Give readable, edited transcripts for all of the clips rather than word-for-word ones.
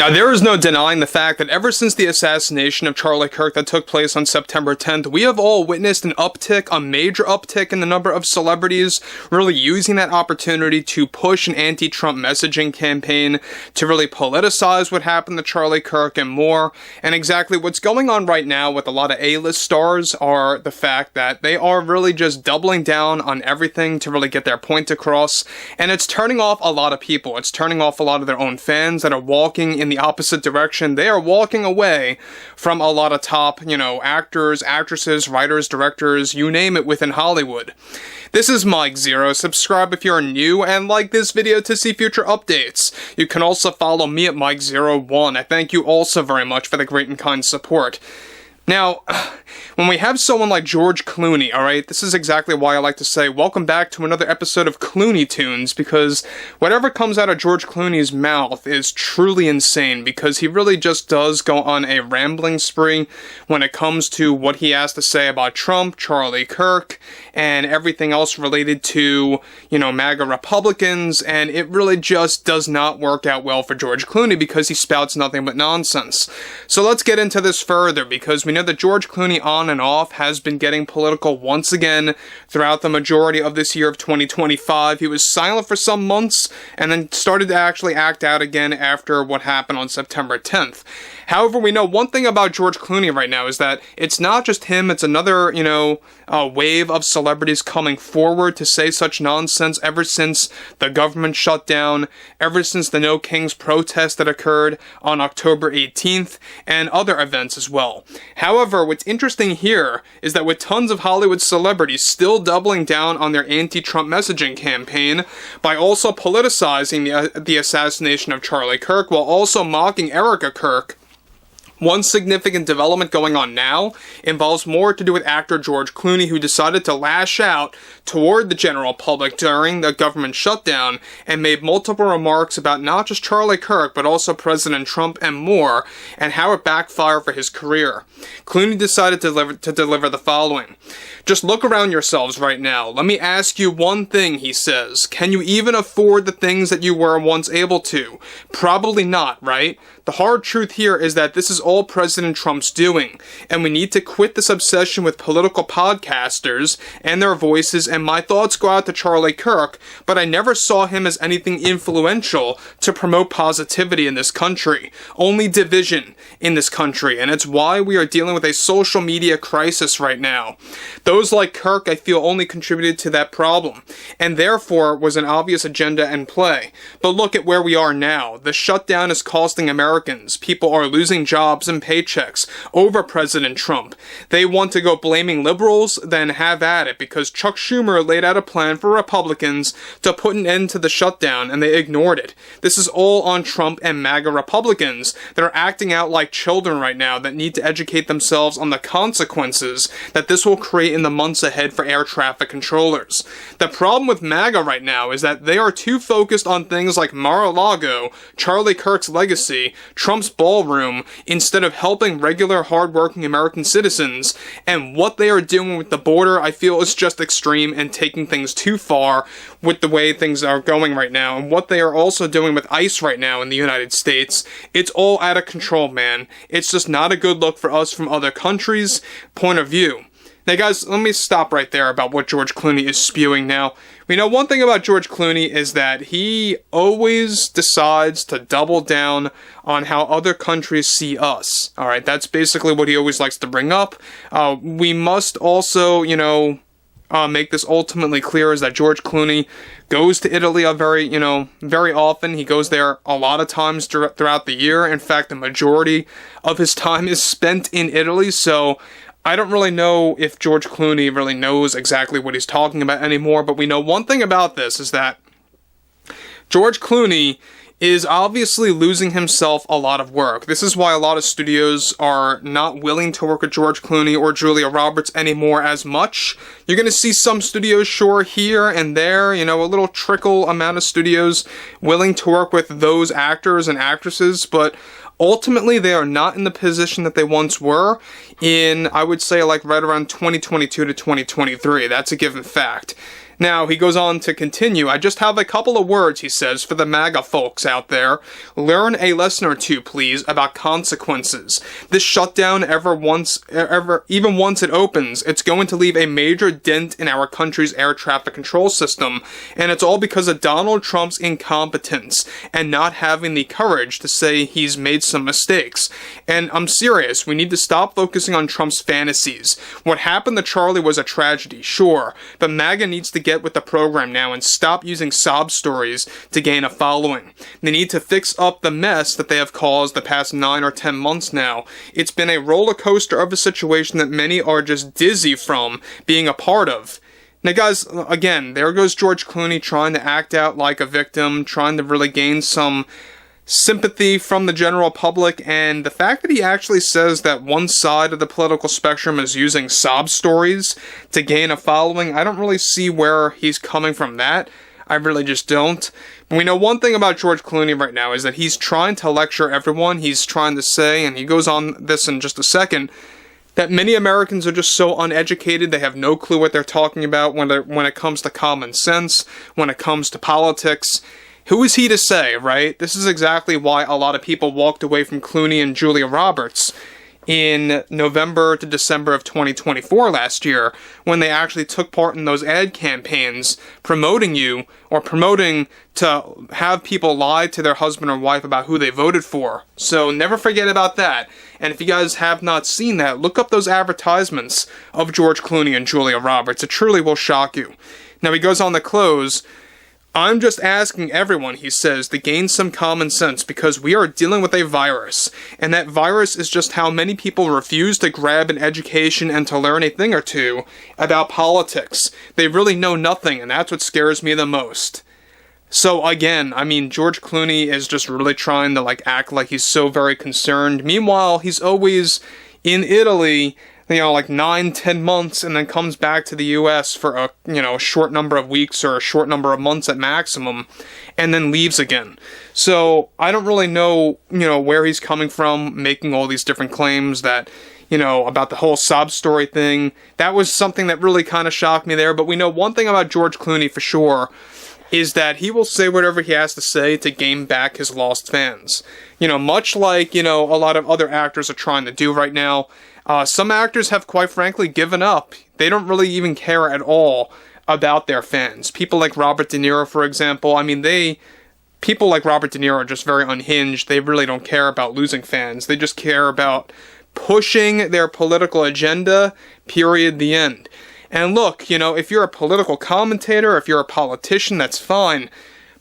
Now, there is no denying the fact that ever since the assassination of Charlie Kirk that took place on September 10th, we have all witnessed an uptick, a major uptick in the number of celebrities really using that opportunity to push an anti-Trump messaging campaign, to really politicize what happened to Charlie Kirk and more. And exactly what's going on right now with a lot of A-list stars are the fact that they are really just doubling down on everything to really get their point across. And it's turning off a lot of people. It's turning off a lot of their own fans that are walking in the opposite direction. They are walking away from a lot of top, actors, actresses, writers, directors, you name it, within Hollywood. This is Mike Zero. Subscribe if you're new and like this video to see future updates. You can also follow me at Mike01. I thank you also very much for the great and kind support. Now, when we have someone like George Clooney, alright, this is exactly why I like to say welcome back to another episode of Clooney Tunes, because whatever comes out of George Clooney's mouth is truly insane, because he really just does go on a rambling spree when it comes to what he has to say about Trump, Charlie Kirk, and everything else related to, MAGA Republicans, and it really just does not work out well for George Clooney because he spouts nothing but nonsense. So let's get into this further, because we know that George Clooney on and off has been getting political once again throughout the majority of this year of 2025. He was silent for some months and then started to actually act out again after what happened on September 10th. However, we know one thing about George Clooney right now is that it's not just him, it's another, wave of celebrities coming forward to say such nonsense ever since the government shutdown, ever since the No Kings protest that occurred on October 18th, and other events as well. However, what's interesting here is that with tons of Hollywood celebrities still doubling down on their anti-Trump messaging campaign by also politicizing the assassination of Charlie Kirk while also mocking Erica Kirk, one significant development going on now involves more to do with actor George Clooney, who decided to lash out toward the general public during the government shutdown and made multiple remarks about not just Charlie Kirk, but also President Trump and more, and how it backfired for his career. Clooney decided to deliver the following. Just look around yourselves right now. Let me ask you one thing, he says. Can you even afford the things that you were once able to? Probably not, right? The hard truth here is that this is all President Trump's doing, and we need to quit this obsession with political podcasters and their voices, and my thoughts go out to Charlie Kirk, but I never saw him as anything influential to promote positivity in this country. Only division in this country, and it's why we are dealing with a social media crisis right now. Those like Kirk, I feel, only contributed to that problem, and therefore was an obvious agenda in play. But look at where we are now. The shutdown is costing Americans. People are losing jobs and paychecks over President Trump. They want to go blaming liberals, then have at it, because Chuck Schumer laid out a plan for Republicans to put an end to the shutdown, and they ignored it. This is all on Trump and MAGA Republicans that are acting out like children right now that need to educate themselves on the consequences that this will create in the months ahead for air traffic controllers. The problem with MAGA right now is that they are too focused on things like Mar-a-Lago, Charlie Kirk's legacy, Trump's ballroom, instead of helping regular, hardworking American citizens, and what they are doing with the border, I feel, is just extreme and taking things too far with the way things are going right now, and what they are also doing with ICE right now in the United States. It's all out of control, man. It's just not a good look for us from other countries' point of view. Now guys, let me stop right there about what George Clooney is spewing now. We know one thing about George Clooney is that he always decides to double down on how other countries see us. Alright, that's basically what he always likes to bring up. We must also, make this ultimately clear, is that George Clooney goes to Italy very often. He goes there a lot of times throughout the year. In fact, the majority of his time is spent in Italy, so I don't really know if George Clooney really knows exactly what he's talking about anymore, but we know one thing about this is that George Clooney is obviously losing himself a lot of work. This is why a lot of studios are not willing to work with George Clooney or Julia Roberts anymore as much. You're going to see some studios, sure, here and there, a little trickle amount of studios willing to work with those actors and actresses, but ultimately they are not in the position that they once were in, I would say, like right around 2022 to 2023. That's a given fact. Now, he goes on to continue, "I just have a couple of words," he says, "for the MAGA folks out there. Learn a lesson or two, please, about consequences. This shutdown, even once it opens, it's going to leave a major dent in our country's air traffic control system, and it's all because of Donald Trump's incompetence and not having the courage to say he's made some mistakes. And I'm serious, we need to stop focusing on Trump's fantasies. What happened to Charlie was a tragedy, sure, but MAGA needs to get with the program now and stop using sob stories to gain a following. They need to fix up the mess that they have caused the past 9 or 10 months now. It's been a roller coaster of a situation that many are just dizzy from being a part of." Now guys, again, there goes George Clooney trying to act out like a victim, trying to really gain some sympathy from the general public, and the fact that he actually says that one side of the political spectrum is using sob stories to gain a following, I don't really see where he's coming from that. I really just don't. But we know one thing about George Clooney right now is that he's trying to lecture everyone. He's trying to say, and he goes on this in just a second, that many Americans are just so uneducated, they have no clue what they're talking about when it comes to common sense, when it comes to politics. Who is he to say, right? This is exactly why a lot of people walked away from Clooney and Julia Roberts in November to December of 2024 last year, when they actually took part in those ad campaigns promoting you, or promoting to have people lie to their husband or wife about who they voted for. So never forget about that. And if you guys have not seen that, look up those advertisements of George Clooney and Julia Roberts. It truly will shock you. Now he goes on to close, "I'm just asking everyone," he says, "to gain some common sense because we are dealing with a virus. And that virus is just how many people refuse to grab an education and to learn a thing or two about politics. They really know nothing, and that's what scares me the most." So again, I mean, George Clooney is just really trying to act like he's so very concerned. Meanwhile, he's always in Italy, 9-10 months, and then comes back to the US for a short number of weeks or a short number of months at maximum, and then leaves again. So I don't really know where he's coming from, making all these different claims that about the whole sob story thing. That was something that really kind of shocked me there. But we know one thing about George Clooney for sure, is that he will say whatever he has to say to gain back his lost fans. Much like a lot of other actors are trying to do right now. Some actors have quite frankly given up. They don't really even care at all about their fans. People like Robert De Niro, for example, people like Robert De Niro are just very unhinged. They really don't care about losing fans. They just care about pushing their political agenda, period, the end. And look, if you're a political commentator, if you're a politician, that's fine.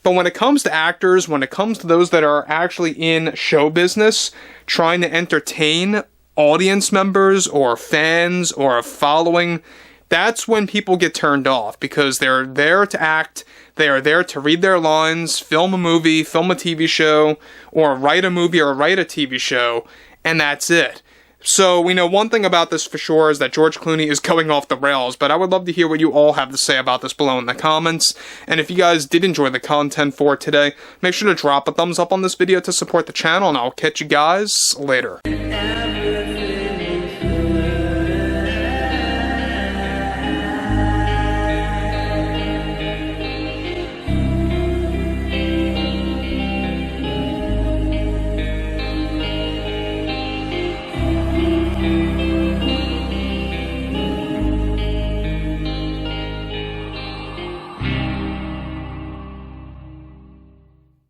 But when it comes to actors, when it comes to those that are actually in show business, trying to entertain audience members or fans or a following, that's when people get turned off, because they're there to act, they are there to read their lines, film a movie, film a TV show, or write a movie or write a TV show, and that's it. So we know one thing about this for sure is that George Clooney is going off the rails, but I would love to hear what you all have to say about this below in the comments. And if you guys did enjoy the content for today, make sure to drop a thumbs up on this video to support the channel, and I'll catch you guys later.